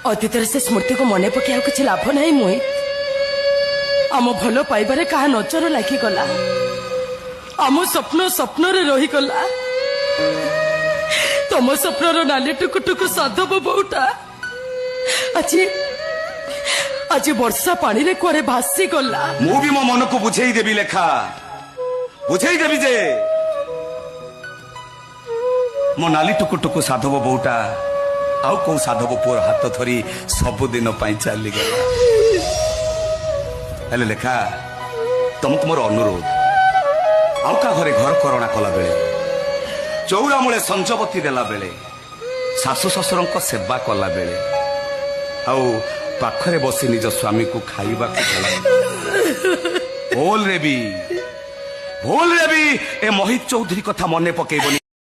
ଅତୀତର ସେ ସ୍ମୃତିକୁ ମନେ ପକେଇ ଆଉ କିଛି ଲାଭ ନାହିଁ। ମୋହିତ ଆମ ଭଲ ପାଇବାରେ କାହା ନଜର ଲାଗିଗଲା, ଆମ ସ୍ୱପ୍ନ ସ୍ୱପ୍ନରେ ରହିଗଲା। ତମ ସ୍ୱପ୍ନର ନାଲି ଟୁକୁଟୁକୁ ସାଧବ ବୋଉଟା ଆଜି ଆଜି ବର୍ଷା ପାଣିରେ କୁଆଡେ ଭାସିଗଲା। ମୁଁ ବି ମୋ ମନକୁ ବୁଝେଇ ଦେବି ଲେଖା, ବୁଝେଇ ଦେବି ଯେ ମୋ ନାଲି ଟୁକୁଟୁକୁ ସାଧବ ବୋଉଟା ଆଉ କୋଉ ସାଧବ ପୁଅର ହାତ ଧରି ସବୁଦିନ ପାଇଁ ଚାଲିଗଲା। ହେଲେ ଲେଖା, ତମକୁ ମୋର ଅନୁରୋଧ, ଆଉ କାହା ଘରେ ଘର କରଣା କଲା ବେଳେ, ଚଉରା ମୂଳେ ସଞ୍ଜବତୀ ଦେଲା ବେଳେ, ଶାଶୁ ଶ୍ୱଶୁରଙ୍କ ସେବା କଲା ବେଳେ, ଆଉ ପାଖରେ ବସି ନିଜ ସ୍ୱାମୀକୁ ଖାଇବାକୁ ଦେଲା ଭୁଲରେ ବି ଏ ମୋହିତ ଚୌଧୁରୀ କଥା ମନେ ପକେଇବନି।